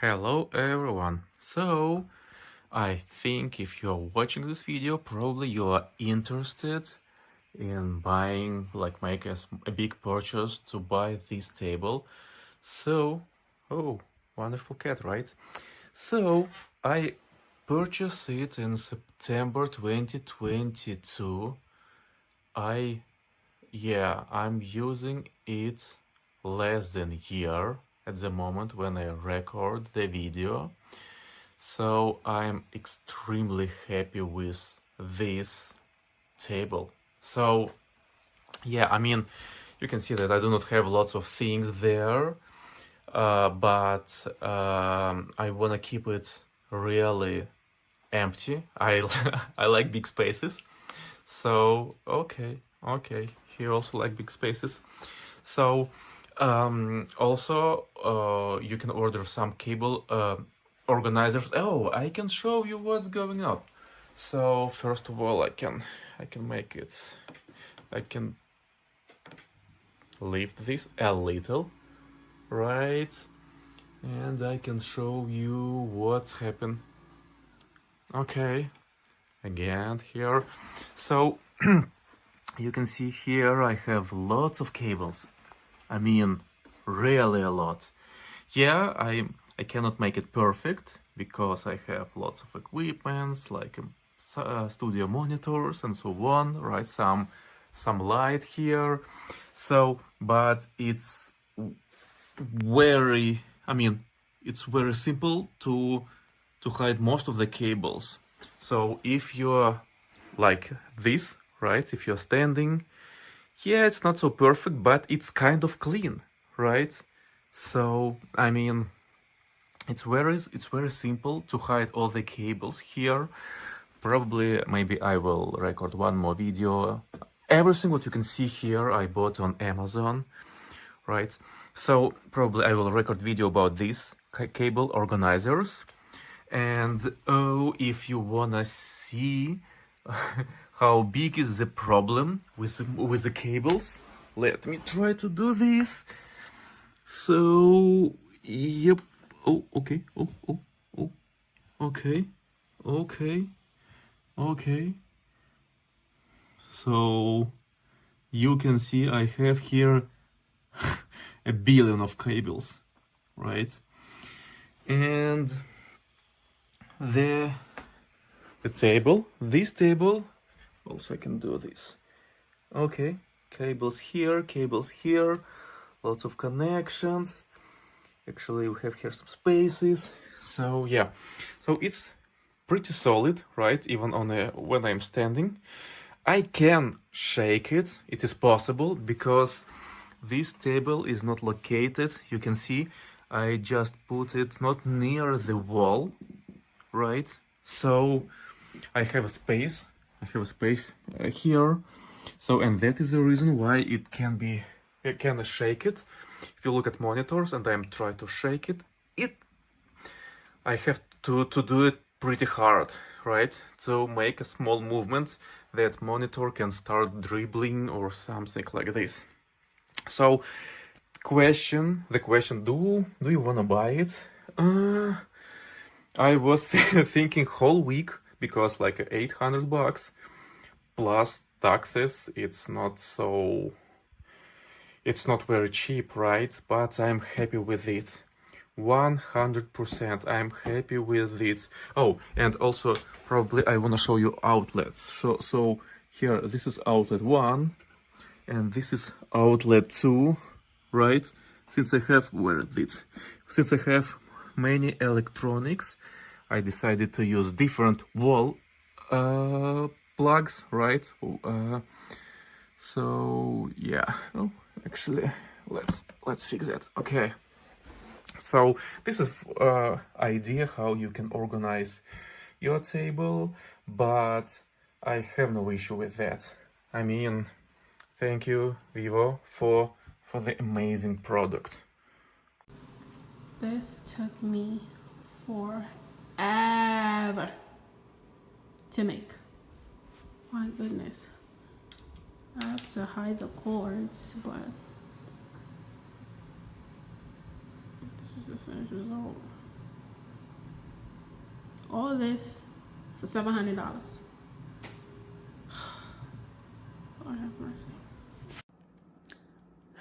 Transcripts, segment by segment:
Hello everyone. So, I think if you're watching this video, probably you are interested in buying, like make a big purchase to buy this table. So, oh, wonderful cat, right? So, I purchased it in September 2022. I'm using it less than a year at the moment when I record the video. So I'm extremely happy with this table. So yeah, I mean, you can see that I do not have lots of things there, but I want to keep it really empty. I I like big spaces. So okay, he also like big spaces. So also you can order some cable organizers. Oh, I can show you what's going on. So first of all, I can make it. I can lift this a little, right? And I can show you what's happened. Okay, again here. So you can see here I have lots of cables. I mean, really a lot. Yeah, I cannot make it perfect because I have lots of equipments like studio monitors and so on, right? Some light here. So, but it's very, I mean, it's very simple to hide most of the cables. So if you're like this, right? If you're standing, yeah, it's not so perfect, but it's kind of clean, right? So, I mean, it's very simple to hide all the cables here. Probably, maybe I will record one more video. Everything what you can see here, I bought on Amazon, right? So probably I will record video about these cable organizers. And oh, if you wanna see how big is the problem with the cables, let me try to do this. So, yep. Oh, okay. Oh, okay. Okay. Okay. So, you can see I have here a billion of cables, right? And the this table, also I can do this. Okay, cables here, lots of connections. Actually, we have here some spaces. So yeah, so it's pretty solid, right? Even on when I'm standing, I can shake it. It is possible because this table is not located. You can see I just put it not near the wall, right? So I have a space. I have a space here. So, and that is the reason why it can be, I can shake it. If you look at monitors and I'm trying to shake it, I have to do it pretty hard, right? To make a small movement that monitor can start dribbling or something like this. So, the question, do you wanna buy it? I was thinking whole week because like $800 plus taxes, it's not very cheap, right? But I'm happy with it. 100% I'm happy with it. Oh, and also probably I want to show you outlets. So here, this is outlet 1 and this is outlet 2, right? Since I have, Since I have many electronics, I decided to use different wall plugs, right? So yeah. Oh, actually, let's fix that. Okay. So this is idea how you can organize your table, but I have no issue with that. I mean, thank you, Vivo, for the amazing product. This took me forever to make. My goodness. I have to hide the cords, but this is the finished result. All this for $700. Lord have mercy.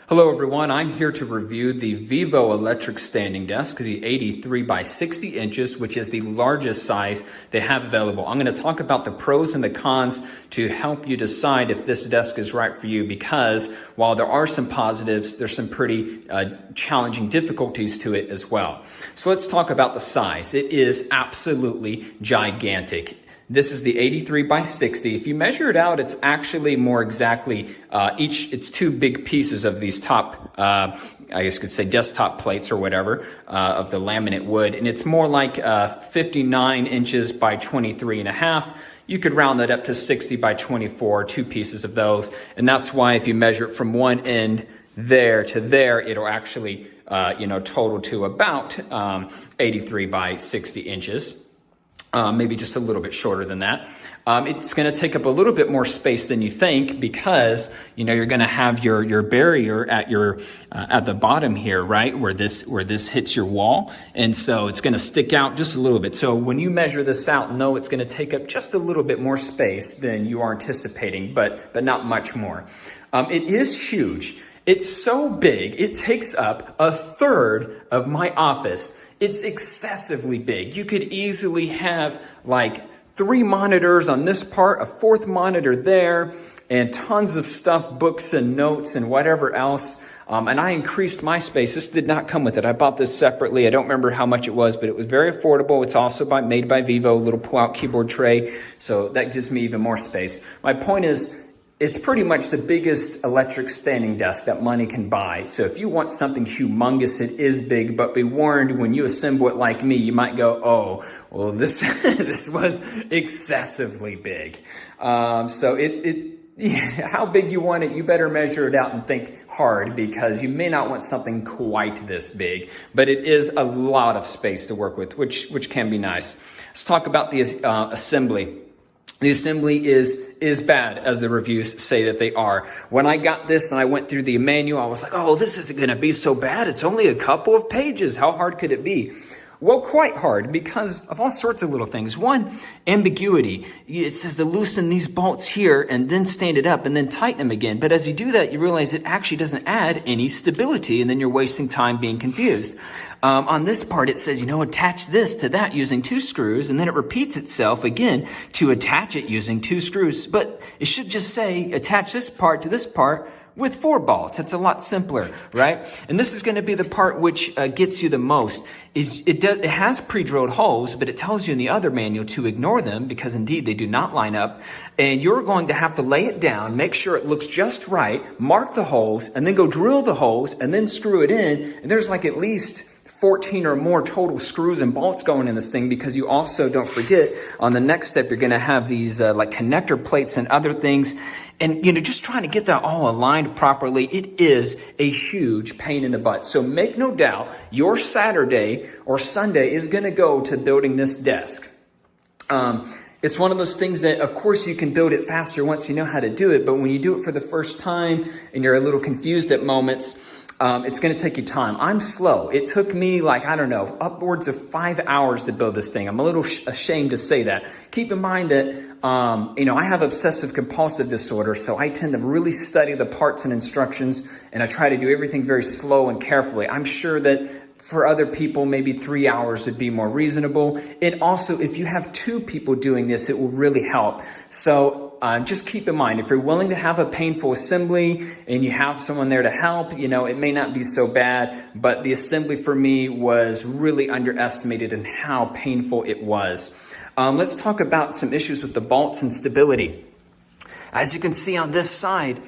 Hello everyone, I'm here to review the VIVO electric standing desk, the 83 by 60 inches, which is the largest size they have available. I'm going to talk about the pros and the cons to help you decide if this desk is right for you, because while there are some positives, there's some pretty challenging difficulties to it as well. So let's talk about the size. It is absolutely gigantic. This is the 83 by 60. If you measure it out, it's actually more exactly it's two big pieces of these top, I guess you could say desktop plates or whatever, of the laminate wood. And it's more like 59 inches by 23 and a half. You could round that up to 60 by 24, two pieces of those. And that's why if you measure it from one end there to there, it'll actually, total to about 83 by 60 inches. Maybe just a little bit shorter than that. It's going to take up a little bit more space than you think, because you're going to have your barrier at the bottom here, right, where this hits your wall, and so it's going to stick out just a little bit. So when you measure this out, know it's going to take up just a little bit more space than you are anticipating, but not much more. It is huge. It's so big, it takes up a third of my office. It's excessively big. You could easily have like 3 monitors on this part, a 4th monitor there, and tons of stuff, books and notes and whatever else. And I increased my space. This did not come with it. I bought this separately. I don't remember how much it was, but it was very affordable. It's also made by VIVO, little pull-out keyboard tray. So that gives me even more space. My point is, it's pretty much the biggest electric standing desk that money can buy. So if you want something humongous, it is big, but be warned, when you assemble it like me, you might go, oh, well, this this was excessively big. How big you want it, you better measure it out and think hard, because you may not want something quite this big, but it is a lot of space to work with, which can be nice. Let's talk about the assembly. The assembly is bad, as the reviews say that they are. When I got this and I went through the manual, I was like, oh, this isn't going to be so bad. It's only a couple of pages. How hard could it be? Well, quite hard, because of all sorts of little things. One, ambiguity. It says to loosen these bolts here and then stand it up and then tighten them again. But as you do that, you realize it actually doesn't add any stability, and then you're wasting time being confused. On this part, it says, attach this to that using 2 screws, and then it repeats itself again to attach it using 2 screws. But it should just say, attach this part to this part with 4 bolts. It's a lot simpler, right? And this is going to be the part which gets you the most. It has pre-drilled holes, but it tells you in the other manual to ignore them, because indeed they do not line up. And you're going to have to lay it down, make sure it looks just right, mark the holes, and then go drill the holes, and then screw it in. And there's like at least 14 or more total screws and bolts going in this thing, because you also, don't forget, on the next step, you're going to have these like connector plates and other things. And, just trying to get that all aligned properly, it is a huge pain in the butt. So make no doubt, your Saturday or Sunday is going to go to building this desk. It's one of those things that, of course, you can build it faster once you know how to do it. But when you do it for the first time and you're a little confused at moments, it's going to take you time. I'm slow. It took me upwards of 5 hours to build this thing. I'm a little ashamed to say that. Keep in mind that, I have obsessive compulsive disorder, so I tend to really study the parts and instructions, and I try to do everything very slow and carefully. I'm sure that for other people, maybe 3 hours would be more reasonable. And also, if you have 2 people doing this, it will really help. So just keep in mind, if you're willing to have a painful assembly and you have someone there to help, it may not be so bad. But the assembly for me was really underestimated in how painful it was. Let's talk about some issues with the bolts and stability. As you can see on this side,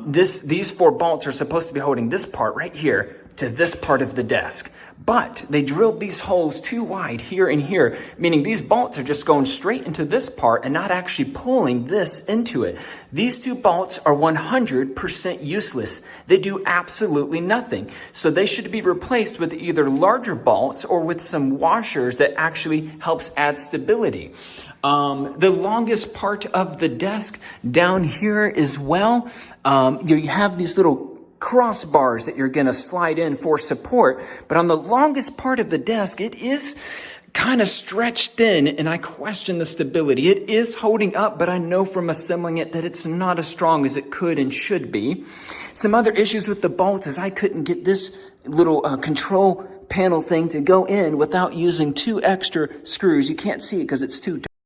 these 4 bolts are supposed to be holding this part right here to this part of the desk. But they drilled these holes too wide here and here, meaning these bolts are just going straight into this part and not actually pulling this into it. These 2 bolts are 100% useless. They do absolutely nothing. So they should be replaced with either larger bolts or with some washers that actually helps add stability. The longest part of the desk down here as well, you have these little crossbars that you're going to slide in for support. But on the longest part of the desk, it is kind of stretched thin, and I question the stability. It is holding up, but I know from assembling it that it's not as strong as it could and should be. Some other issues with the bolts is I couldn't get this little control panel thing to go in without using 2 extra screws. You can't see it because it's too